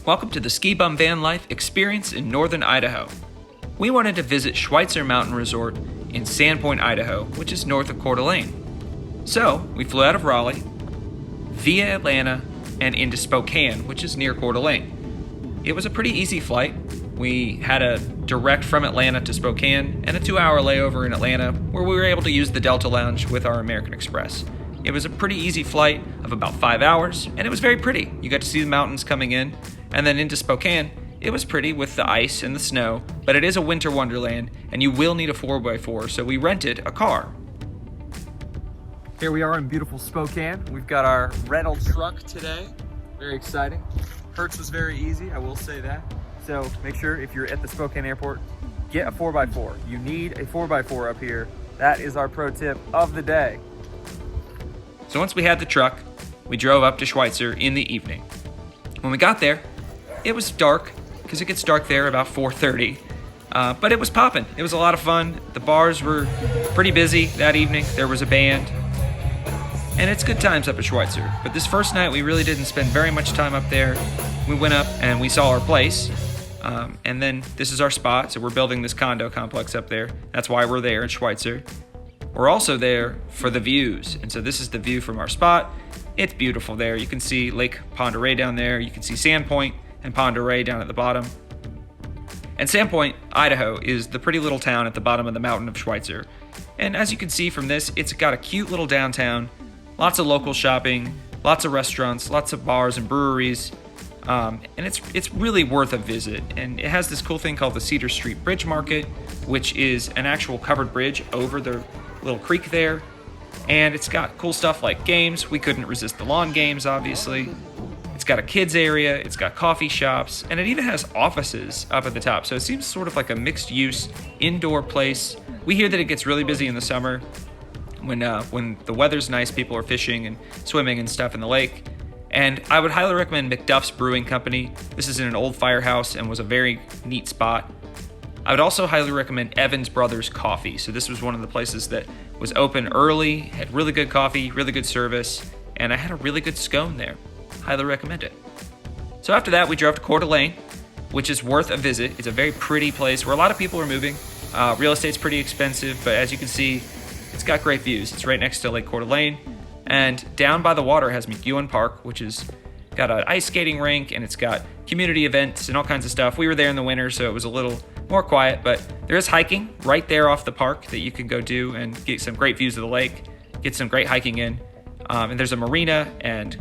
Welcome to the Ski Bum Van Life experience in northern Idaho. We wanted to visit Schweitzer Mountain Resort in Sandpoint, Idaho, which is north of Coeur d'Alene. So, we flew out of Raleigh, via Atlanta, and into Spokane, which is near Coeur d'Alene. It was a pretty easy flight. We had a direct from Atlanta to Spokane and a 2-hour layover in Atlanta where we were able to use the Delta Lounge with our American Express. It was a pretty easy flight of about 5 hours, and it was very pretty. You got to see the mountains coming in. And then into Spokane, it was pretty with the ice and the snow, but it is a winter wonderland, and you will need a 4x4, so we rented a car. Here we are in beautiful Spokane. We've got our rental truck today. Very exciting. Hertz was very easy, I will say that. So make sure if you're at the Spokane airport, get a 4x4. You need a 4x4 up here. That is our pro tip of the day. So once we had the truck, we drove up to Schweitzer in the evening. When we got there, it was dark, because it gets dark there about 4:30, but it was popping. It was a lot of fun. The bars were pretty busy that evening. There was a band, and it's good times up at Schweitzer. But this first night, we really didn't spend very much time up there. We went up and we saw our place, and then this is our spot. So we're building this condo complex up there. That's why we're there in Schweitzer. We're also there for the views, and so this is the view from our spot. It's beautiful there. You can see Lake Pend Oreille down there. You can see Sandpoint and Pend Oreille down at the bottom. And Sandpoint, Idaho, is the pretty little town at the bottom of the mountain of Schweitzer. And as you can see from this, it's got a cute little downtown, lots of local shopping, lots of restaurants, lots of bars and breweries, and it's really worth a visit. And it has this cool thing called the Cedar Street Bridge Market, which is an actual covered bridge over the little creek there. And it's got cool stuff like games. We couldn't resist the lawn games, obviously. It's got a kids area, it's got coffee shops, and it even has offices up at the top. So it seems sort of like a mixed use indoor place. We hear that it gets really busy in the summer when the weather's nice, people are fishing and swimming and stuff in the lake. And I would highly recommend McDuff's Brewing Company. This is in an old firehouse and was a very neat spot. I would also highly recommend Evans Brothers Coffee. So this was one of the places that was open early, had really good coffee, really good service, and I had a really good scone there. Highly recommend it. So after that, we drove to Coeur d'Alene, which is worth a visit. It's a very pretty place where a lot of people are moving. Real estate's pretty expensive, but as you can see, it's got great views. It's right next to Lake Coeur d'Alene, and down by the water has McEwen Park, which is got an ice skating rink, and it's got community events and all kinds of stuff. We were there in the winter, so it was a little more quiet, but there is hiking right there off the park that you can go do and get some great views of the lake, get some great hiking in. And there's a marina, and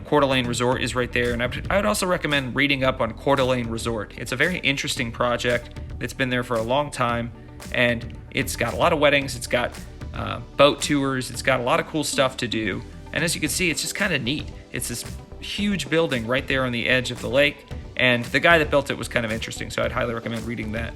Coeur d'Alene Resort is right there. And I would also recommend reading up on Coeur d'Alene Resort. It's a very interesting project that's been there for a long time, and it's got a lot of weddings, it's got boat tours, it's got a lot of cool stuff to do. And as you can see, it's just kind of neat. It's this huge building right there on the edge of the lake, and the guy that built it was kind of interesting, so I'd highly recommend reading that.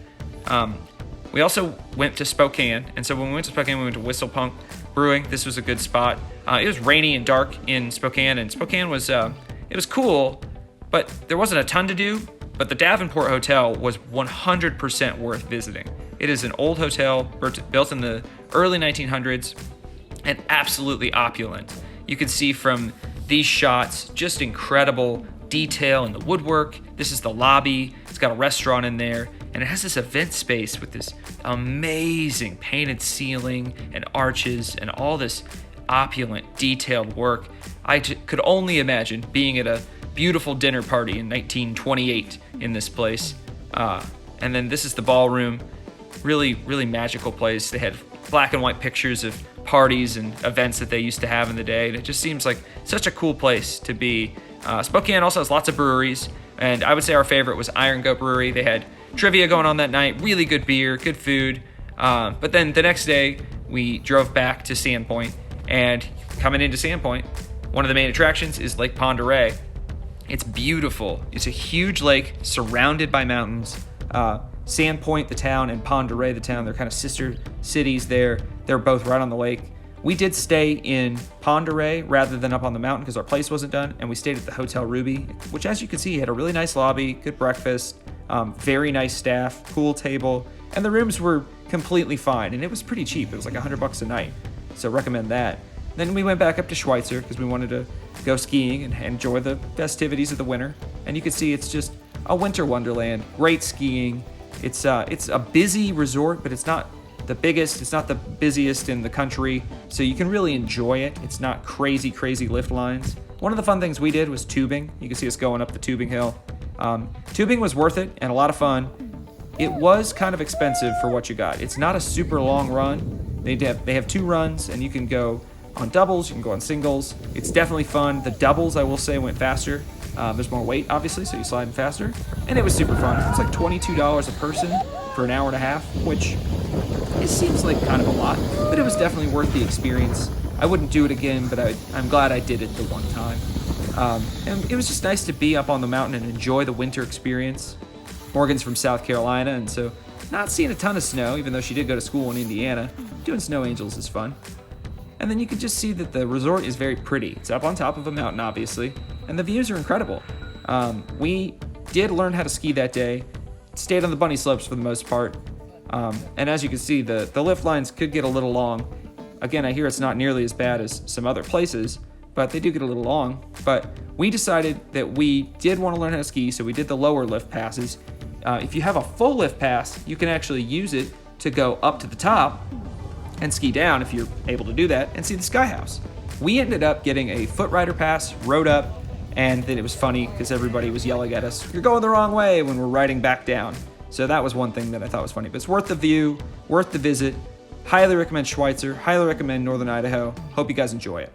We also went to Spokane, and so when we went to Spokane, we went to Whistle Punk Brewing. This was a good spot. It was rainy and dark in Spokane, and Spokane was it was cool, but there wasn't a ton to do. But the Davenport Hotel was 100% worth visiting. It is an old hotel built in the early 1900s and absolutely opulent. You can see from these shots just incredible detail in the woodwork. This is the lobby. It's got a restaurant in there, and it has this event space with this amazing painted ceiling and arches and all this opulent, detailed work. I could only imagine being at a beautiful dinner party in 1928 in this place. And then this is the ballroom. Really, really magical place. They had black and white pictures of parties and events that they used to have in the day, and it just seems like such a cool place to be. Spokane also has lots of breweries, and I would say our favorite was Iron Goat Brewery. They had trivia going on that night, really good beer, good food. But then the next day, we drove back to Sandpoint, and coming into Sandpoint, one of the main attractions is Lake Pend Oreille. It's beautiful. It's a huge lake surrounded by mountains. Sandpoint, the town, and Pend Oreille, the town, they're kind of sister cities there. They're both right on the lake. We did stay in Pend Oreille rather than up on the mountain because our place wasn't done, and we stayed at the Hotel Ruby, which, as you can see, had a really nice lobby, good breakfast, very nice staff, pool table, and the rooms were completely fine, and it was pretty cheap. It was like $100 a night, so recommend that. Then we went back up to Schweitzer because we wanted to go skiing and enjoy the festivities of the winter. and you can see it's just a winter wonderland. Great skiing. It's a busy resort, but it's not the biggest. It's not the busiest in the country, so you can really enjoy it. It's not crazy lift lines. One of the fun things we did was tubing. You can see us going up the tubing hill. Tubing was worth it and a lot of fun. It was kind of expensive for what you got. It's not a super long run. They have 2 runs, and you can go on doubles, you can go on singles. It's definitely fun. The doubles, I will say, went faster. There's more weight, obviously, so you slide in faster. And it was super fun. It's like $22 a person for an hour and a half, which it seems like kind of a lot, but it was definitely worth the experience. I wouldn't do it again, but I'm glad I did it the one time. And it was just nice to be up on the mountain and enjoy the winter experience. Morgan's from South Carolina, and so not seeing a ton of snow, even though she did go to school in Indiana. Doing snow angels is fun. And then you can just see that the resort is very pretty. It's up on top of a mountain, obviously, and the views are incredible. We did learn how to ski that day, stayed on the bunny slopes for the most part, and as you can see, the lift lines could get a little long. Again, I hear it's not nearly as bad as some other places, but they do get a little long. But we decided that we did want to learn how to ski, so we did the lower lift passes. If you have a full lift pass, you can actually use it to go up to the top and ski down if you're able to do that and see the sky house. We ended up getting a foot rider pass, rode up, and then it was funny because everybody was yelling at us, "You're going the wrong way," when we're riding back down. So that was one thing that I thought was funny, but it's worth the view, worth the visit. Highly recommend Schweitzer, highly recommend Northern Idaho. Hope you guys enjoy it.